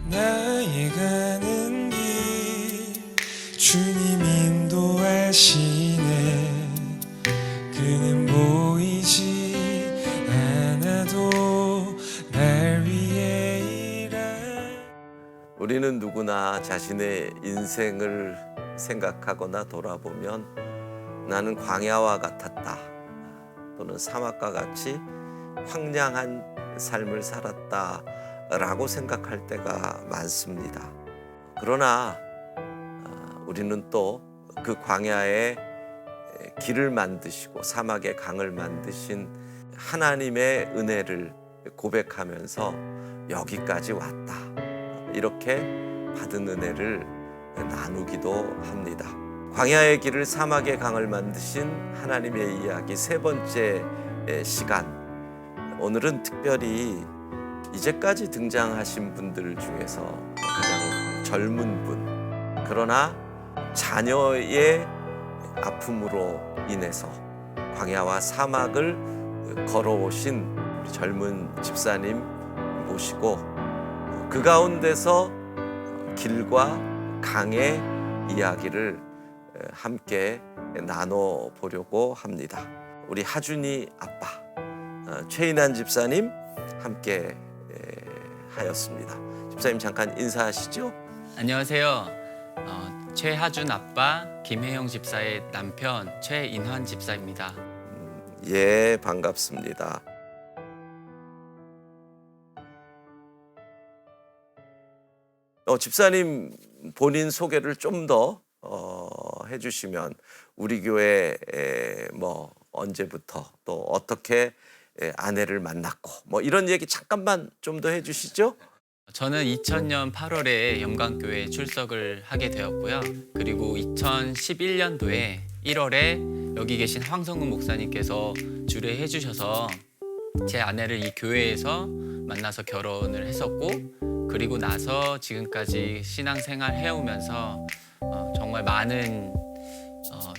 나의 가는 길 주님 인도하시네. 그는 보이지 않아도 날 위해 일하. 우리는 누구나 자신의 인생을 생각하거나 돌아보면 나는 광야와 같았다 또는 사막과 같이 황량한 삶을 살았다 라고 생각할 때가 많습니다. 그러나 우리는 또 그 광야에 길을 만드시고 사막에 강을 만드신 하나님의 은혜를 고백하면서 여기까지 왔다 이렇게 받은 은혜를 나누기도 합니다. 광야의 길을 사막의 강을 만드신 하나님의 이야기 세 번째 시간, 오늘은 특별히 이제까지 등장하신 분들 중에서 가장 젊은 분, 그러나 자녀의 아픔으로 인해서 광야와 사막을 걸어오신 우리 젊은 집사님 모시고 그 가운데서 길과 강의 이야기를 함께 나눠보려고 합니다. 우리 하준이 아빠, 최인한 집사님 함께 하였습니다. 집사님 잠깐 인사하시죠. 안녕하세요. 최하준 아빠, 김혜영 집사의 남편 최인환 집사입니다. 예, 반갑습니다. 집사님 본인 소개를 좀 더 해주시면 우리 교회 뭐 언제부터 또 어떻게 아내를 만났고 뭐 이런 얘기 잠깐만 좀 더 해주시죠. 저는 2000년 8월에 영광교회에 출석을 하게 되었고요. 그리고 2011년도에 1월에 여기 계신 황성근 목사님께서 주례해 주셔서 제 아내를 이 교회에서 만나서 결혼을 했었고, 그리고 나서 지금까지 신앙생활 해오면서 정말 많은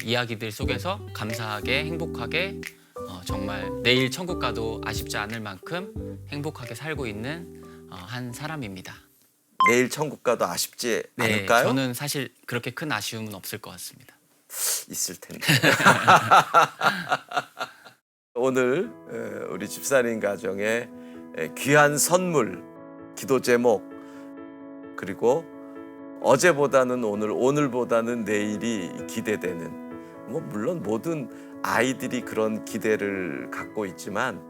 이야기들 속에서 감사하게 행복하게 정말 내일 천국 가도 아쉽지 않을 만큼 행복하게 살고 있는 한 사람입니다. 내일 천국 가도 아쉽지 네, 않을까요? 저는 사실 그렇게 큰 아쉬움은 없을 것 같습니다. 있을 텐데. 오늘 우리 집사님 가정에 귀한 선물, 기도 제목, 그리고 어제보다는 오늘, 오늘보다는 내일이 기대되는, 뭐 물론 모든 아이들이 그런 기대를 갖고 있지만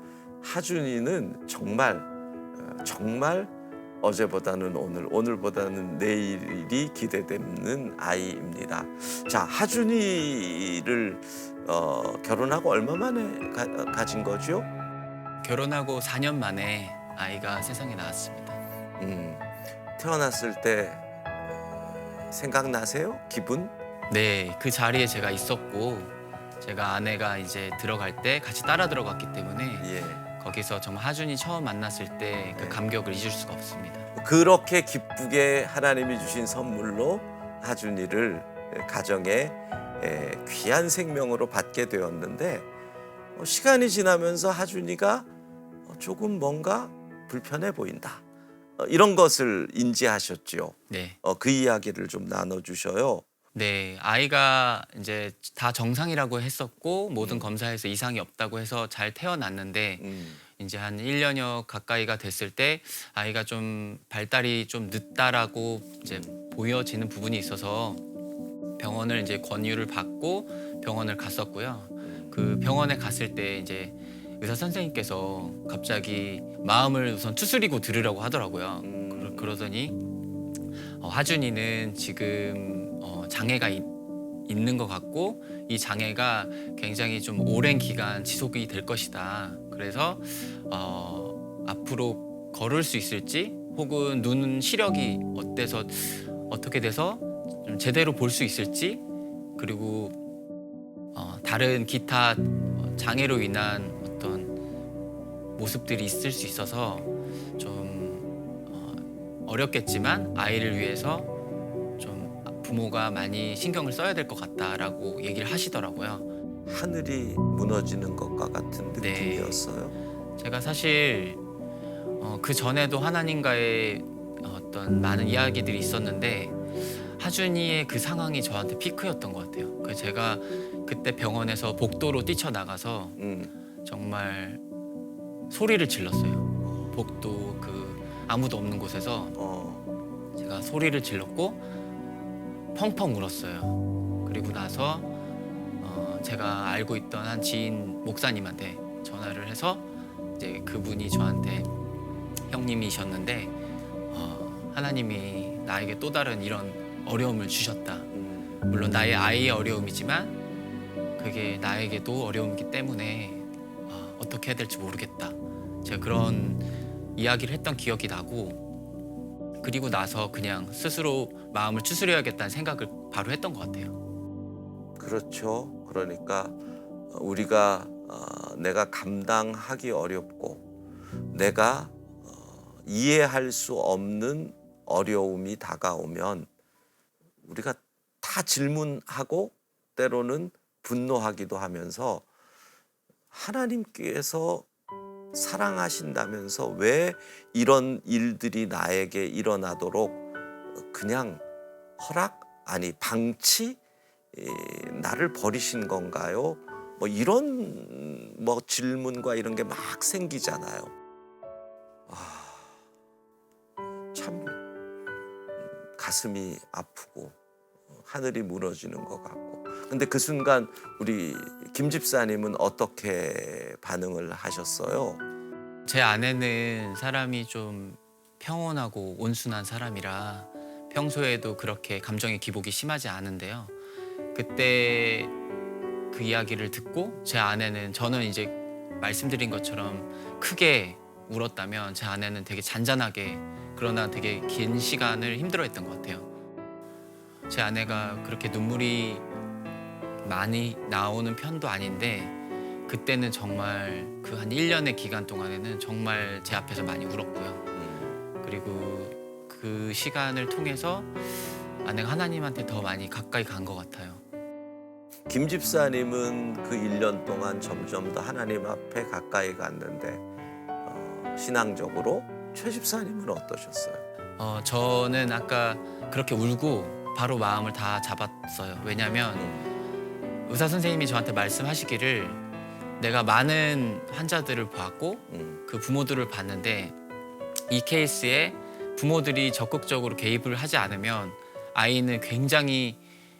하준이는 정말 어제보다는 오늘, 오늘보다는 내일이 기대되는 아이입니다. 자, 하준이를 결혼하고 얼마 만에 가진 거죠? 결혼하고 4년 만에 아이가 세상에 나왔습니다. 태어났을 때 생각나세요? 기분? 네, 그 자리에 제가 있었고, 제가 아내가 이제 들어갈 때 같이 따라 들어갔기 때문에 예. 거기서 정말 하준이 처음 만났을 때 그 네. 감격을 잊을 수가 없습니다. 그렇게 기쁘게 하나님이 주신 선물로 하준이를 가정에 귀한 생명으로 받게 되었는데, 시간이 지나면서 하준이가 조금 뭔가 불편해 보인다, 이런 것을 인지하셨죠. 네. 그 이야기를 좀 나눠주셔요. 네, 아이가 이제 다 정상이라고 했었고 모든 검사에서 이상이 없다고 해서 잘 태어났는데 이제 한 1년여 가까이가 됐을 때 아이가 좀 발달이 좀 늦다라고 이제 보여지는 부분이 있어서 병원을 이제 권유를 받고 병원을 갔었고요. 그 병원에 갔을 때 이제 의사 선생님께서 갑자기 마음을 우선 추스리고 들으라고 하더라고요. 그러더니 하준이는 지금 장애가 있는 것 같고 이 장애가 굉장히 좀 오랜 기간 지속이 될 것이다. 그래서 앞으로 걸을 수 있을지 혹은 눈 시력이 어떻게 돼서 좀 제대로 볼 수 있을지, 그리고 다른 기타 장애로 인한 어떤 모습들이 있을 수 있어서 좀 어렵겠지만 아이를 위해서 좀 부모가 많이 신경을 써야 될 것 같다라고 얘기를 하시더라고요. 하늘이 무너지는 것과 같은 네. 느낌이었어요. 제가 사실 그 전에도 하나님과의 어떤 많은 이야기들이 있었는데 하준이의 그 상황이 저한테 피크였던 것 같아요. 그래서 제가 그때 병원에서 복도로 뛰쳐나가서 정말 소리를 질렀어요. 복도 그 아무도 없는 곳에서 제가 소리를 질렀고 펑펑 울었어요. 그리고 나서 제가 알고 있던 한 지인 목사님한테 전화를 해서 이제 그분이 저한테 형님이셨는데 하나님이 나에게 또 다른 이런 어려움을 주셨다. 물론 나의 아이의 어려움이지만 그게 나에게도 어려움이기 때문에 어떻게 해야 될지 모르겠다. 제가 그런 이야기를 했던 기억이 나고 그리고 나서 그냥 스스로 마음을 추스려야겠다는 생각을 바로 했던 것 같아요. 그렇죠. 그러니까 우리가 내가 감당하기 어렵고 내가 이해할 수 없는 어려움이 다가오면 우리가 다 질문하고 때로는 분노하기도 하면서 하나님께서 사랑하신다면서 왜 이런 일들이 나에게 일어나도록 그냥 허락 아니 방치 나를 버리신 건가요? 뭐 이런 뭐 질문과 이런 게 막 생기잖아요. 참 가슴이 아프고 하늘이 무너지는 것 같고. 근데 그 순간 우리 김 집사님은 어떻게 반응을 하셨어요? 제 아내는 사람이 좀 평온하고 온순한 사람이라 평소에도 그렇게 감정의 기복이 심하지 않은데요. 그때 그 이야기를 듣고 제 아내는 저는 이제 말씀드린 것처럼 크게 울었다면 제 아내는 되게 잔잔하게 그러나 되게 긴 시간을 힘들어했던 것 같아요. 제 아내가 그렇게 눈물이 많이 나오는 편도 아닌데 그때는 정말 그 한 1년의 기간 동안에는 정말 제 앞에서 많이 울었고요. 그리고 그 시간을 통해서 아내가 하나님한테 더 많이 가까이 간 것 같아요. 김 집사님은 그 1년 동안 점점 더 하나님 앞에 가까이 갔는데 신앙적으로 최 집사님은 어떠셨어요? 저는 아까 그렇게 울고 바로 마음을 다 잡았어요. 왜냐하면 의사 선생님이 저한테 말씀하시기를 내가 많은 환자들을 봤고 그 부모들을 봤는데 이 케이스에 부모들이 적극적으로 개입을 하지 않으면 아이는 굉장히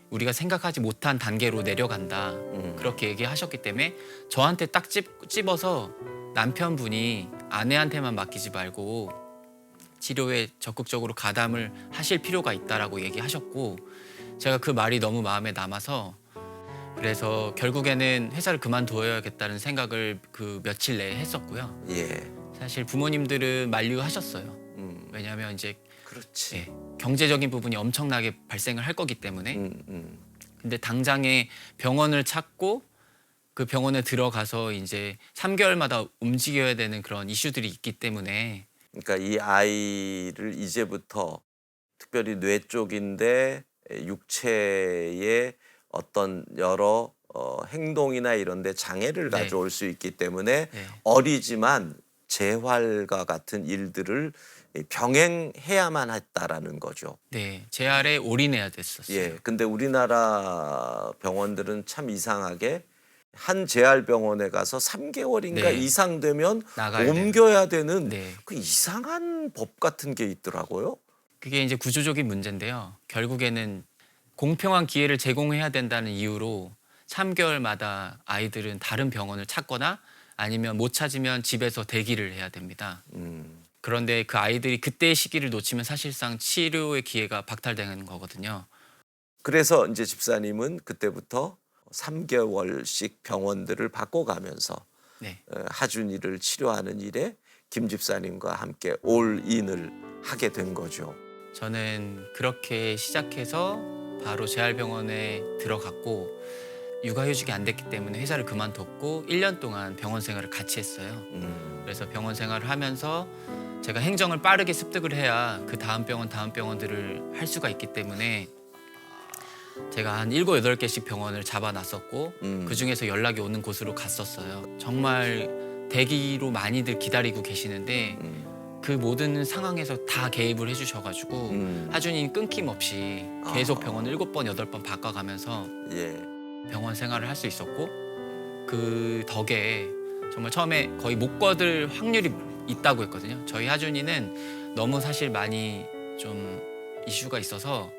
우리가 생각하지 못한 단계로 내려간다. 그렇게 얘기하셨기 때문에 저한테 딱 집어서 남편분이 아내한테만 맡기지 말고 치료에 적극적으로 가담을 하실 필요가 있다라고 얘기하셨고 제가 그 말이 너무 마음에 남아서 그래서 결국에는 회사를 그만둬야겠다는 생각을 그 며칠 내에 했었고요. 예. 사실 부모님들은 만류하셨어요. 왜냐하면 이제 그렇지. 경제적인 부분이 엄청나게 발생을 할 거기 때문에 근데 당장에 병원을 찾고 그 병원에 들어가서 이제 3개월마다 움직여야 되는 그런 이슈들이 있기 때문에 그러니까 이 아이를 이제부터 특별히 뇌 쪽인데 육체에 어떤 여러 행동이나 이런 데 장애를 네. 가져올 수 있기 때문에 네. 어리지만 재활과 같은 일들을 병행해야만 했다라는 거죠. 네, 재활에 올인해야 됐었어요. 예. 근데 우리나라 병원들은 참 이상하게 한 재활병원에 가서 3개월인가 네. 이상 되면 나가야 옮겨야 되는 네. 그 이상한 법 같은 게 있더라고요. 그게 이제 구조적인 문제인데요. 결국에는 공평한 기회를 제공해야 된다는 이유로 3개월마다 아이들은 다른 병원을 찾거나 아니면 못 찾으면 집에서 대기를 해야 됩니다. 그런데 그 아이들이 그때의 시기를 놓치면 사실상 치료의 기회가 박탈되는 거거든요. 그래서 이제 집사님은 그때부터 3개월씩 병원들을 바꿔가면서 네. 하준이를 치료하는 일에 김 집사님과 함께 올인을 하게 된 거죠. 저는 그렇게 시작해서 바로 재활병원에 들어갔고 육아휴직이 안 됐기 때문에 회사를 그만뒀고 1년 동안 병원 생활을 같이 했어요. 그래서 병원 생활을 하면서 제가 행정을 빠르게 습득을 해야 그 다음 병원들을 할 수가 있기 때문에 제가 한 7, 8개씩 병원을 잡아놨었고 그중에서 연락이 오는 곳으로 갔었어요. 정말 대기로 많이들 기다리고 계시는데 그 모든 상황에서 다 개입을 해주셔가지고 하준이는 끊김없이 계속 병원 7번, 8번 바꿔가면서 예. 병원 생활을 할 수 있었고 그 덕에 정말 처음에 거의 못 걷을 확률이 있다고 했거든요. 저희 하준이는 너무 사실 많이 좀 이슈가 있어서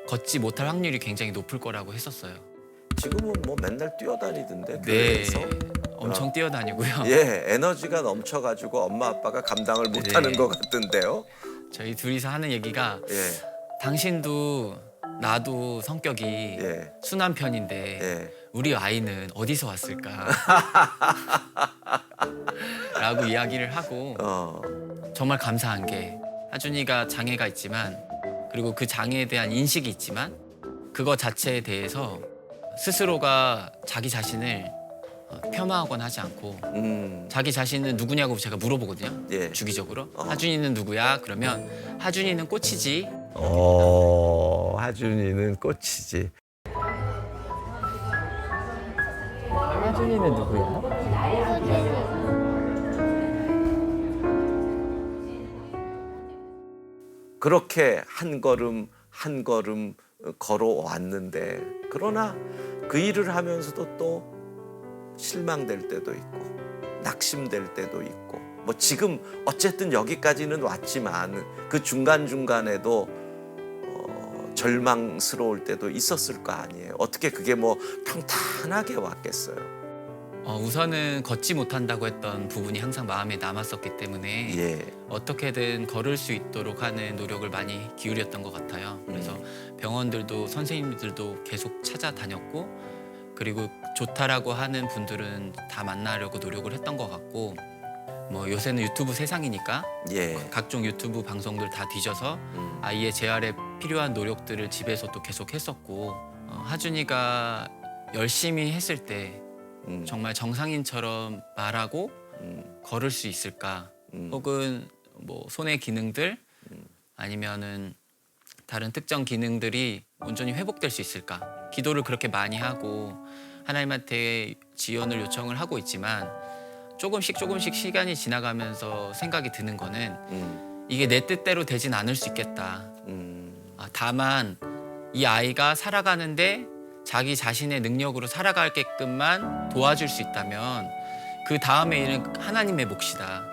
걷지 못할 확률이 굉장히 높을 거라고 했었어요. 지금은 뭐 맨날 뛰어다니던데 네, 교회에서. 엄청 뛰어다니고요. 예, 에너지가 넘쳐가지고 엄마 아빠가 감당을 못하는 네. 것 같던데요. 저희 둘이서 하는 얘기가 예, 당신도 나도 성격이 예, 순한 편인데 예. 우리 아이는 어디서 왔을까? 라고 이야기를 하고 정말 감사한 게 하준이가 장애가 있지만 그리고 그 장애에 대한 인식이 있지만 그거 자체에 대해서 스스로가 자기 자신을 폄하하거나 하지 않고 자기 자신은 누구냐고 제가 물어보거든요. 예. 주기적으로. 하준이는 누구야? 그러면 하준이는 꽃이지. 하준이는 꽃이지. 하준이는 누구야? 그렇게 한 걸음 한 걸음 걸어왔는데 그러나 그 일을 하면서도 또 실망될 때도 있고 낙심될 때도 있고 뭐 지금 어쨌든 여기까지는 왔지만 그 중간중간에도 절망스러울 때도 있었을 거 아니에요. 어떻게 그게 뭐 평탄하게 왔겠어요. 우선은 걷지 못한다고 했던 부분이 항상 마음에 남았었기 때문에 예. 어떻게든 걸을 수 있도록 하는 노력을 많이 기울였던 것 같아요. 그래서 병원들도 선생님들도 계속 찾아다녔고 그리고 좋다라고 하는 분들은 다 만나려고 노력을 했던 것 같고 뭐 요새는 유튜브 세상이니까 예. 각종 유튜브 방송들 다 뒤져서 아이의 재활에 필요한 노력들을 집에서도 계속 했었고 하준이가 열심히 했을 때 정말 정상인처럼 말하고 걸을 수 있을까? 혹은 뭐 손의 기능들 아니면은 다른 특정 기능들이 온전히 회복될 수 있을까? 기도를 그렇게 많이 하고 하나님한테 지원을 요청을 하고 있지만 조금씩 시간이 지나가면서 생각이 드는 거는 이게 내 뜻대로 되진 않을 수 있겠다. 다만 이 아이가 살아가는데 자기 자신의 능력으로 살아가게끔만 도와줄 수 있다면 그 다음의 일은 하나님의 몫이다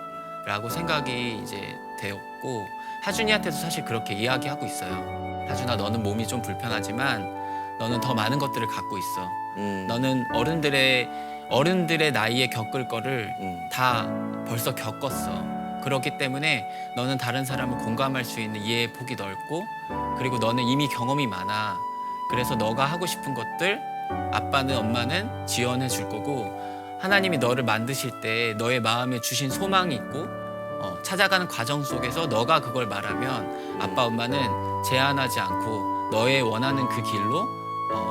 라고 생각이 이제 되었고 하준이한테도 사실 그렇게 이야기하고 있어요. 하준아, 너는 몸이 좀 불편하지만 너는 더 많은 것들을 갖고 있어. 너는 어른들의 나이에 겪을 거를 다 벌써 겪었어. 그렇기 때문에 너는 다른 사람을 공감할 수 있는 이해의 폭이 넓고 그리고 너는 이미 경험이 많아. 그래서 너가 하고 싶은 것들 아빠는 엄마는 지원해 줄 거고 하나님이 너를 만드실 때 너의 마음에 주신 소망이 있고 찾아가는 과정 속에서 너가 그걸 말하면 아빠 엄마는 제한하지 않고 너의 원하는 그 길로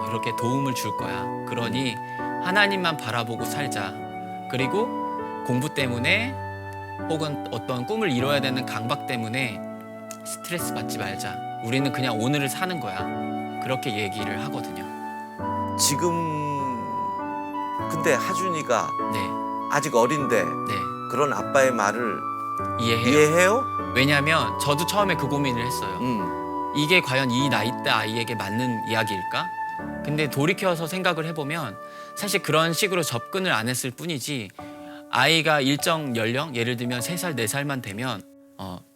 이렇게 도움을 줄 거야. 그러니 하나님만 바라보고 살자. 그리고 공부 때문에 혹은 어떤 꿈을 이뤄야 되는 강박 때문에 스트레스 받지 말자. 우리는 그냥 오늘을 사는 거야. 그렇게 얘기를 하거든요. 지금 근데 하준이가 네, 아직 어린데 네, 그런 아빠의 말을 이해해요. 이해해요? 왜냐하면 저도 처음에 그 고민을 했어요. 이게 과연 이 나이대 아이에게 맞는 이야기일까? 근데 돌이켜서 생각을 해보면 사실 그런 식으로 접근을 안 했을 뿐이지 아이가 일정 연령, 예를 들면 3살, 4살만 되면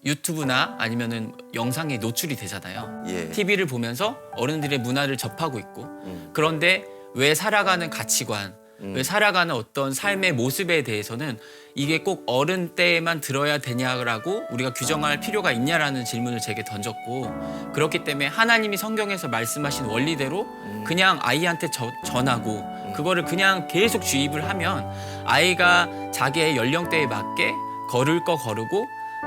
유튜브나 아니면은 영상에 노출이 되잖아요. 예. TV를 보면서 어른들의 문화를 접하고 있고 그런데 왜 살아가는 가치관, 왜 살아가는 어떤 삶의 모습에 대해서는 이게 꼭 어른 때에만 들어야 되냐라고 우리가 규정할 필요가 있냐라는 질문을 제게 던졌고 그렇기 때문에 하나님이 성경에서 말씀하신 원리대로 그냥 아이한테 전하고 그거를 그냥 계속 주입을 하면 아이가 자기의 연령대에 맞게 걸을 거 거르고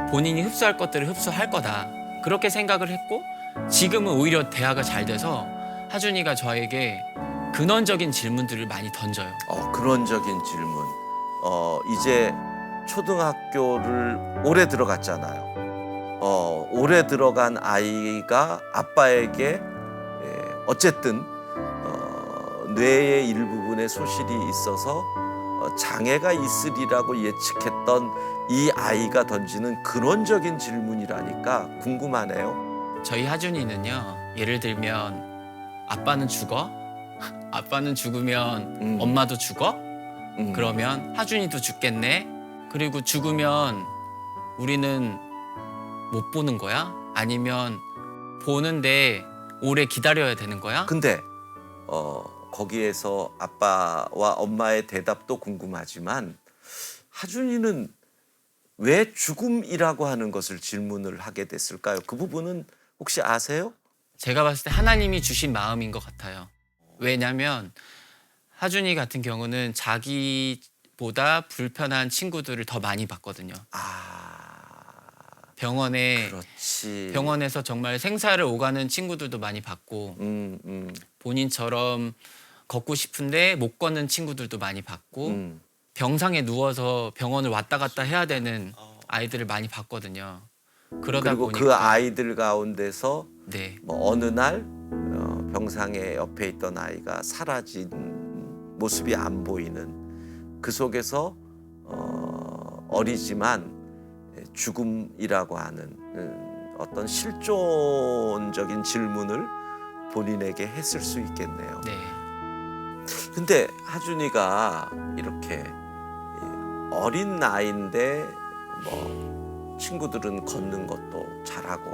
본인이 흡수할 것들을 흡수할 거다. 그렇게 생각을 했고 지금은 오히려 대화가 잘 돼서 하준이가 저에게 근원적인 질문들을 많이 던져요. 근원적인 질문. 이제 초등학교를 올해 들어갔잖아요. 올해 들어간 아이가 아빠에게 어쨌든 뇌의 일부분에 소실이 있어서 장애가 있으리라고 예측했던 이 아이가 던지는 근원적인 질문이라니까 궁금하네요. 저희 하준이는요. 예를 들면 아빠는 죽어? 아빠는 죽으면 엄마도 죽어? 그러면 하준이도 죽겠네. 그리고 죽으면 우리는 못 보는 거야? 아니면 보는데 오래 기다려야 되는 거야? 근데 거기에서 아빠와 엄마의 대답도 궁금하지만 하준이는 왜 죽음이라고 하는 것을 질문을 하게 됐을까요? 그 부분은 혹시 아세요? 제가 봤을 때 하나님이 주신 마음인 것 같아요. 왜냐하면 하준이 같은 경우는 자기보다 불편한 친구들을 더 많이 봤거든요. 그렇지. 병원에서 정말 생사를 오가는 친구들도 많이 봤고 본인처럼 걷고 싶은데 못 걷는 친구들도 많이 봤고 병상에 누워서 병원을 왔다 갔다 해야 되는 아이들을 많이 봤거든요. 그러다 그리고 보니까 그 아이들 가운데서 네, 뭐 어느 날 병상에 옆에 있던 아이가 사라진 모습이 안 보이는 그 속에서 어리지만 죽음이라고 하는 어떤 실존적인 질문을 본인에게 했을 수 있겠네요. 네. 근데 하준이가 이렇게 어린 나이인데 뭐 친구들은 걷는 것도 잘하고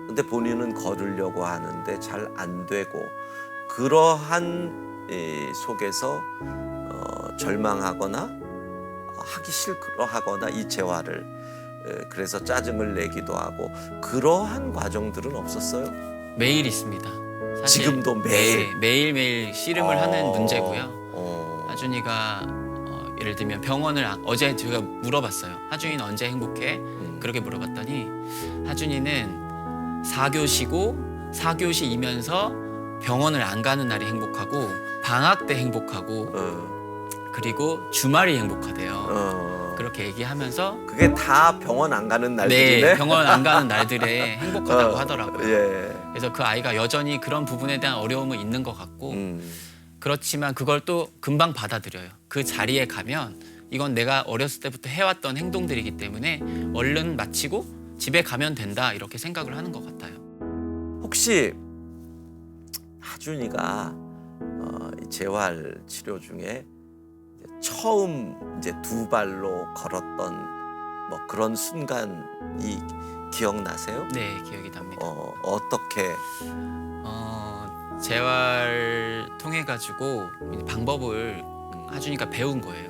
근데 본인은 걸으려고 하는데 잘 안 되고 그러한 속에서 절망하거나 하기 싫어하거나 이 재활을 그래서 짜증을 내기도 하고 그러한 과정들은 없었어요? 매일 있습니다. 사실 지금도 매일? 네, 매일매일 씨름을 하는 문제고요. 하준이가 예를 들면 병원을 어제 제가 물어봤어요. 하준이는 언제 행복해? 그렇게 물어봤더니 하준이는 4교시고 4교시이면서 병원을 안 가는 날이 행복하고 방학 때 행복하고 그리고 주말이 행복하대요. 그렇게 얘기하면서 그게 다 병원 안 가는 날들이네? 네, 병원 안 가는 날들에 행복하다고 하더라고요. 예. 그래서 그 아이가 여전히 그런 부분에 대한 어려움은 있는 것 같고 그렇지만 그걸 또 금방 받아들여요. 그 자리에 가면 이건 내가 어렸을 때부터 해왔던 행동들이기 때문에 얼른 마치고 집에 가면 된다 이렇게 생각을 하는 것 같아요. 혹시 하준이가 재활 치료 중에 처음 이제 두 발로 걸었던 뭐 그런 순간이 기억나세요? 네, 기억이 납니다. 어떻게? 재활 통해 가지고 방법을 하준이가 배운 거예요.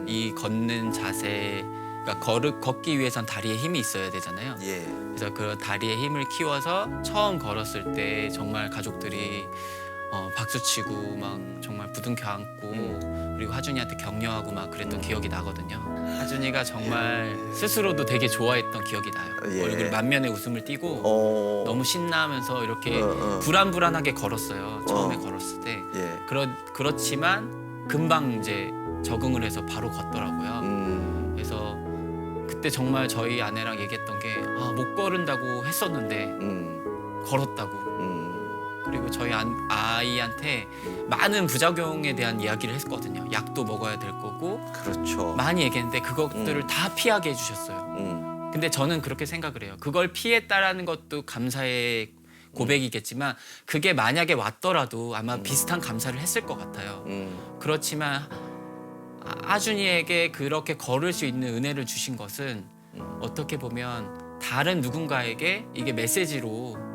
이 걷는 자세, 그러니까 걷기 위해선 다리에 힘이 있어야 되잖아요. 예. 그래서 그 다리에 힘을 키워서 처음 걸었을 때 정말 가족들이 박수치고 막 정말 부둥켜 안고 그리고 하준이한테 격려하고 막 그랬던 기억이 나거든요. 하준이가 정말 스스로도 되게 좋아했던 기억이 나요. 예. 얼굴 만면에 웃음을 띠고 너무 신나면서 이렇게 불안불안하게 걸었어요. 처음에 걸었을 때. 예. 그렇지만 금방 이제 적응을 해서 바로 걷더라고요. 그래서 그때 정말 저희 아내랑 얘기했던 게 못 걸은다고 했었는데 걸었다고. 그리고 저희 아이한테 많은 부작용에 대한 이야기를 했거든요. 약도 먹어야 될 거고 그렇죠. 많이 얘기했는데 그것들을 다 피하게 해주셨어요. 근데 저는 그렇게 생각을 해요. 그걸 피했다라는 것도 감사의 고백이겠지만 그게 만약에 왔더라도 아마 비슷한 감사를 했을 것 같아요. 그렇지만 하준이에게 그렇게 걸을 수 있는 은혜를 주신 것은 어떻게 보면 다른 누군가에게 이게 메시지로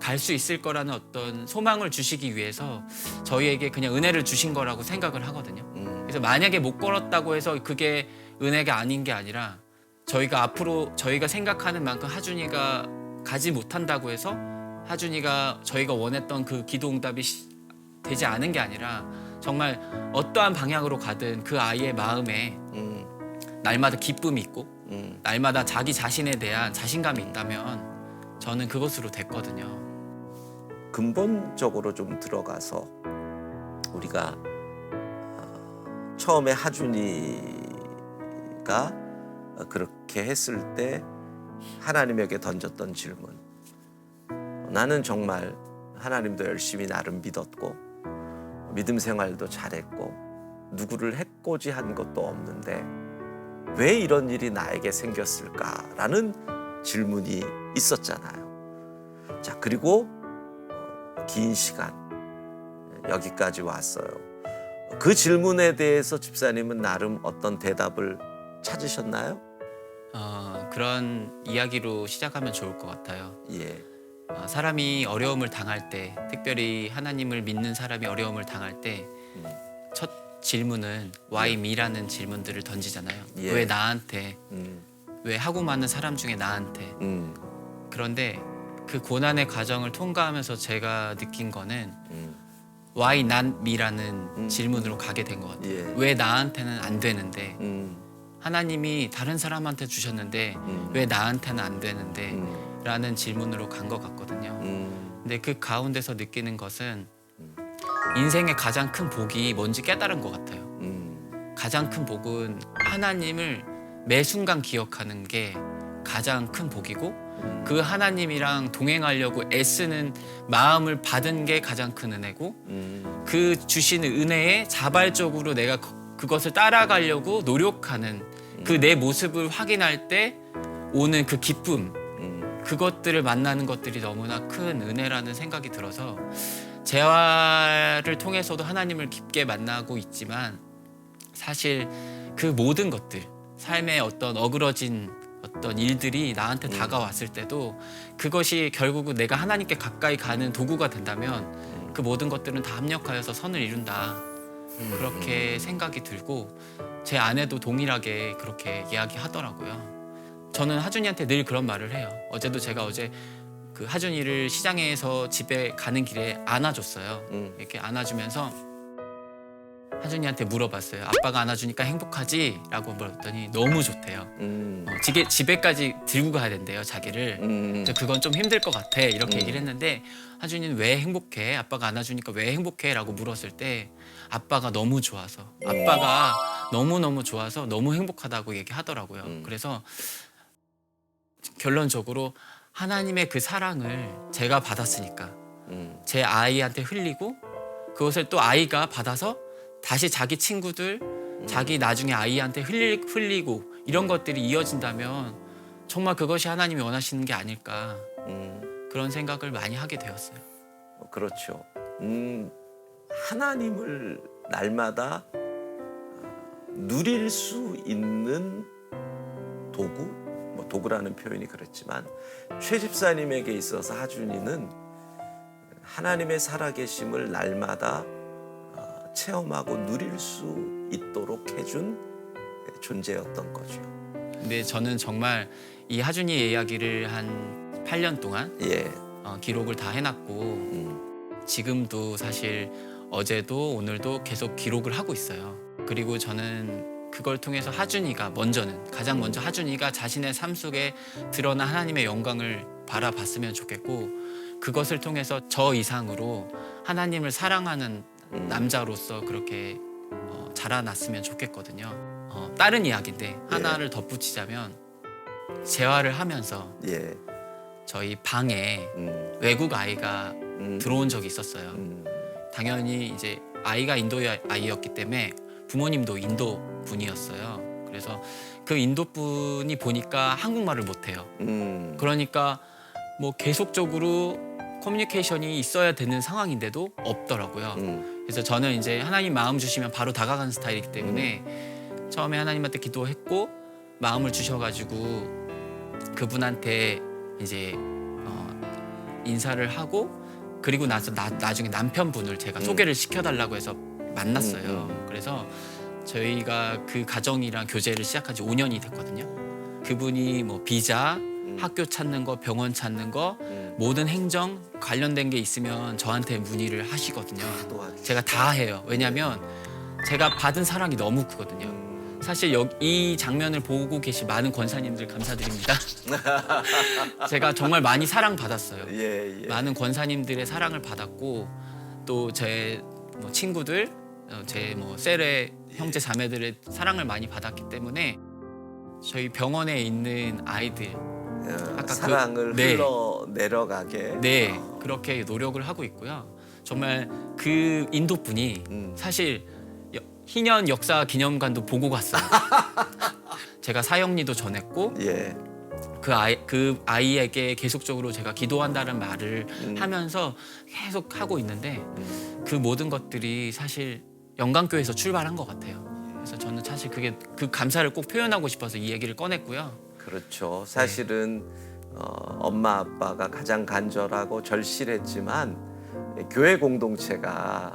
갈 수 있을 거라는 어떤 소망을 주시기 위해서 저희에게 그냥 은혜를 주신 거라고 생각을 하거든요. 그래서 만약에 못 걸었다고 해서 그게 은혜가 아닌 게 아니라 저희가 앞으로 저희가 생각하는 만큼 하준이가 가지 못한다고 해서 하준이가 저희가 원했던 그 기도 응답이 되지 않은 게 아니라 정말 어떠한 방향으로 가든 그 아이의 마음에 날마다 기쁨이 있고 날마다 자기 자신에 대한 자신감이 있다면 저는 그것으로 됐거든요. 근본적으로 좀 들어가서 우리가 처음에 하준이가 그렇게 했을 때 하나님에게 던졌던 질문. 나는 정말 하나님도 열심히 나름 믿었고 믿음 생활도 잘했고 누구를 해코지 한 것도 없는데 왜 이런 일이 나에게 생겼을까라는 질문이 있었잖아요. 자, 그리고 긴 시간 여기까지 왔어요. 그 질문에 대해서 집사님은 나름 어떤 대답을 찾으셨나요? 그런 이야기로 시작하면 좋을 것 같아요. 예. 사람이 어려움을 당할 때, 특별히 하나님을 믿는 사람이 어려움을 당할 때 첫 질문은 Why me라는 질문들을 던지잖아요. 예. 왜 나한테? 음, 왜 하고 많은 사람 중에 나한테? 음, 그런데 그 고난의 과정을 통과하면서 제가 느낀 거는 음, Why not me라는 질문으로 가게 된 것 같아요. 예. 왜 나한테는 안 되는데? 음, 하나님이 다른 사람한테 주셨는데 왜 나한테는 안 되는데? 음, 라는 질문으로 간 것 같거든요. 근데 그 가운데서 느끼는 것은 인생의 가장 큰 복이 뭔지 깨달은 것 같아요. 가장 큰 복은 하나님을 매 순간 기억하는 게 가장 큰 복이고 그 하나님이랑 동행하려고 애쓰는 마음을 받은 게 가장 큰 은혜고 그 주시는 은혜에 자발적으로 내가 그것을 따라가려고 노력하는 그 내 모습을 확인할 때 오는 그 기쁨, 그것들을 만나는 것들이 너무나 큰 은혜라는 생각이 들어서 재활을 통해서도 하나님을 깊게 만나고 있지만 사실 그 모든 것들, 삶의 어떤 어그러진 어떤 일들이 나한테 다가왔을 때도 그것이 결국은 내가 하나님께 가까이 가는 도구가 된다면 그 모든 것들은 다 합력하여서 선을 이룬다. 그렇게 생각이 들고 제 아내도 동일하게 그렇게 이야기하더라고요. 저는 하준이한테 늘 그런 말을 해요. 어제도 제가 그 하준이를 시장에서 집에 가는 길에 안아줬어요. 이렇게 안아주면서 하준이한테 물어봤어요. 아빠가 안아주니까 행복하지? 라고 물었더니 너무 좋대요. 집에까지 들고 가야 된대요, 자기를. 그래서 그건 좀 힘들 것 같아. 이렇게 얘기를 했는데 하준이는 왜 행복해? 아빠가 안아주니까 왜 행복해? 라고 물었을 때 아빠가 너무 좋아서, 아빠가 너무너무 좋아서 너무 행복하다고 얘기하더라고요. 그래서 결론적으로 하나님의 그 사랑을 제가 받았으니까 제 아이한테 흘리고 그것을 또 아이가 받아서 다시 자기 친구들, 자기 나중에 아이한테 흘리고 이런 것들이 이어진다면 정말 그것이 하나님이 원하시는 게 아닐까 그런 생각을 많이 하게 되었어요. 그렇죠. 하나님을 날마다 누릴 수 있는 도구, 뭐 도구라는 표현이 그렇지만 최 집사님에게 있어서 하준이는 하나님의 살아계심을 날마다 체험하고 누릴 수 있도록 해준 존재였던 거죠. 근데 저는 정말 이 하준이의 이야기를 한 8년 동안 예. 기록을 다 해놨고 지금도 사실 어제도 오늘도 계속 기록을 하고 있어요. 그리고 저는 그걸 통해서 하준이가 가장 먼저 하준이가 자신의 삶 속에 드러난 하나님의 영광을 바라봤으면 좋겠고 그것을 통해서 저 이상으로 하나님을 사랑하는 남자로서 그렇게 자라났으면 좋겠거든요. 다른 이야기인데 하나를 덧붙이자면 재활을 하면서 예. 저희 방에 외국 아이가 들어온 적이 있었어요. 당연히 이제 아이가 인도 아이였기 때문에 부모님도 인도 분이었어요. 그래서 그 인도 분이 보니까 한국말을 못해요. 그러니까 뭐 계속적으로 커뮤니케이션이 있어야 되는 상황인데도 없더라고요. 그래서 저는 이제 하나님 마음 주시면 바로 다가가는 스타일이기 때문에 처음에 하나님한테 기도했고 마음을 주셔가지고 그분한테 이제 인사를 하고 그리고 나서 나중에 남편분을 제가 소개를 시켜달라고 해서 만났어요. 그래서 저희가 그 가정이랑 교제를 시작한 지 5년이 됐거든요. 그분이 뭐 비자, 학교 찾는 거, 병원 찾는 거, 모든 행정 관련된 게 있으면 저한테 문의를 하시거든요. 제가 다 해요. 왜냐하면 제가 받은 사랑이 너무 크거든요. 사실 이 장면을 보고 계신 많은 권사님들 감사드립니다. 제가 정말 많이 사랑받았어요. 예, 예. 많은 권사님들의 사랑을 받았고 또 제 뭐 친구들, 제 뭐 셀의 형제 자매들의 사랑을 많이 받았기 때문에 저희 병원에 있는 아이들 아까 사랑을 네. 흘러 내려가게. 네, 그렇게 노력을 하고 있고요. 정말 그 인도 분이 사실 희년 역사 기념관도 보고 갔어요. 제가 사형리도 전했고 예. 그 아이에게 계속적으로 제가 기도한다는 말을 하면서 계속 하고 있는데 그 모든 것들이 사실 영광교회에서 출발한 것 같아요. 그래서 저는 사실 그 감사를 꼭 표현하고 싶어서 이 얘기를 꺼냈고요. 그렇죠. 사실은 엄마 아빠가 가장 간절하고 절실했지만 교회 공동체가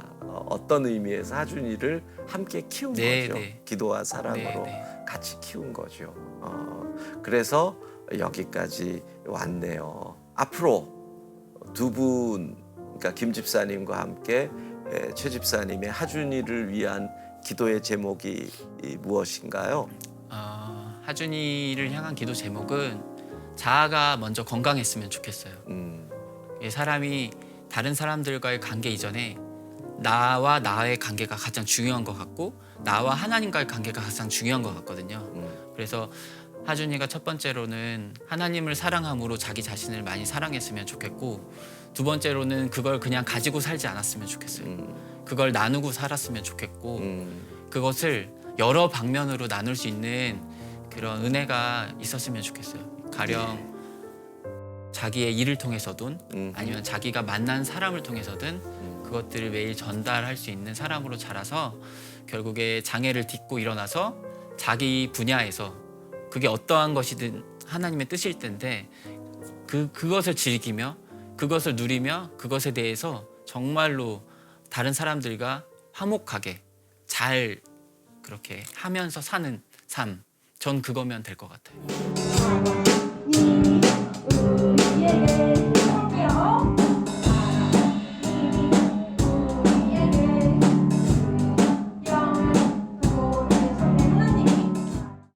어떤 의미에서 하준이를 함께 키운 네, 거죠. 네. 기도와 사랑으로 네, 네. 같이 키운 거죠. 그래서 여기까지 왔네요. 앞으로 두 분, 그러니까 김 집사님과 함께 최 집사님의 하준이를 위한 기도의 제목이 무엇인가요? 하준이를 향한 기도 제목은 자아가 먼저 건강했으면 좋겠어요. 이 사람이 다른 사람들과의 관계 이전에 나와 나의 관계가 가장 중요한 것 같고 나와 하나님과의 관계가 가장 중요한 것 같거든요. 그래서 하준이가 첫 번째로는 하나님을 사랑함으로 자기 자신을 많이 사랑했으면 좋겠고 두 번째로는 그걸 그냥 가지고 살지 않았으면 좋겠어요. 그걸 나누고 살았으면 좋겠고 그것을 여러 방면으로 나눌 수 있는 그런 은혜가 있었으면 좋겠어요. 가령 자기의 일을 통해서든 아니면 자기가 만난 사람을 통해서든 그것들을 매일 전달할 수 있는 사람으로 자라서 결국에 장애를 딛고 일어나서 자기 분야에서 그게 어떠한 것이든 하나님의 뜻일 텐데 그것을 즐기며 그것을 누리며 그것에 대해서 정말로 다른 사람들과 화목하게 잘 그렇게 하면서 사는 삶, 전 그거면 될 것 같아요.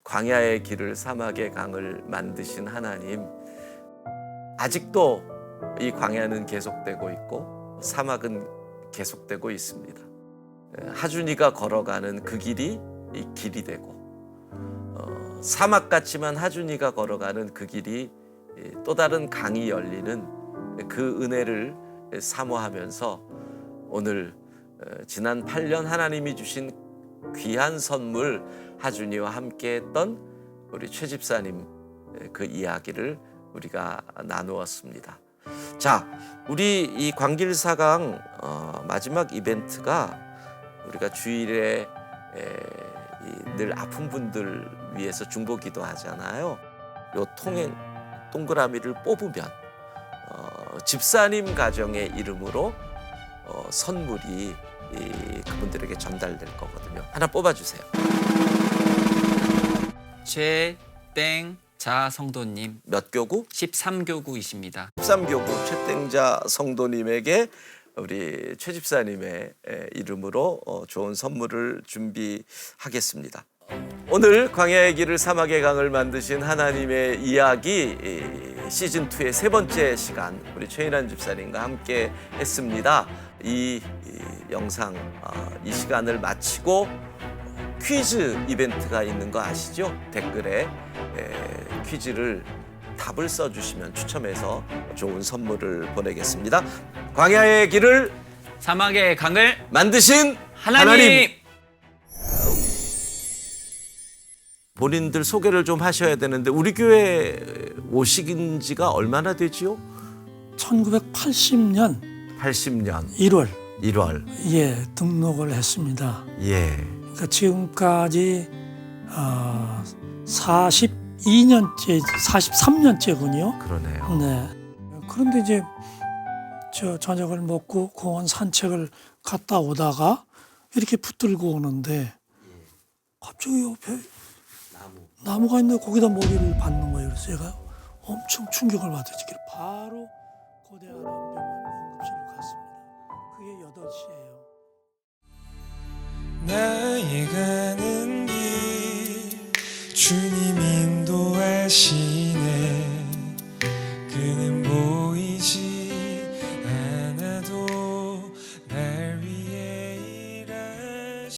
광야의 길을 사막의 강을 만드신 하나님, 아직도 이 광야는 계속되고 있고 사막은 계속되고 있습니다. 하준이가 걸어가는 그 길이 이 길이 되고 사막 같지만 하준이가 걸어가는 그 길이 또 다른 강이 열리는 그 은혜를 사모하면서 오늘 지난 8년 하나님이 주신 귀한 선물 하준이와 함께 했던 우리 최 집사님 그 이야기를 우리가 나누었습니다. 자, 우리 이 광길사강 마지막 이벤트가 우리가 주일에 늘 아픈 분들 위해서 중보기도 하잖아요. 요 동그라미를 뽑으면 집사님 가정의 이름으로 선물이 그분들에게 전달될 거거든요. 하나 뽑아주세요. 최땡자 성도님 몇 교구? 13교구이십니다. 13교구 최땡자 성도님에게 우리 최 집사님의 이름으로 좋은 선물을 준비하겠습니다. 오늘 광야의 길을 사막의 강을 만드신 하나님의 이야기 시즌2의 세 번째 시간 우리 최인환 집사님과 함께 했습니다. 이 영상 이 시간을 마치고 퀴즈 이벤트가 있는 거 아시죠? 댓글에 퀴즈를 답을 써주시면 추첨해서 좋은 선물을 보내겠습니다. 광야의 길을 사막의 강을 만드신 하나님. 본인들 소개를 좀 하셔야 되는데 우리 교회 오신 지가 얼마나 되지요? 1980년 80년 1월 예, 등록을 했습니다. 예. 그러니까 지금까지 42년째, 43년째군요. 그러네요. 네. 그런데 이제 저녁을 먹고 공원 산책을 갔다 오다가 이렇게 붙들고 오는데 갑자기 옆에 나무가 있는데 거기다 머리를 박는 거예요. 그래서 제가 엄청 충격을 받았지. 바로 고대한 병원 응급실로 갔습니다. 그게 8시예요. 나의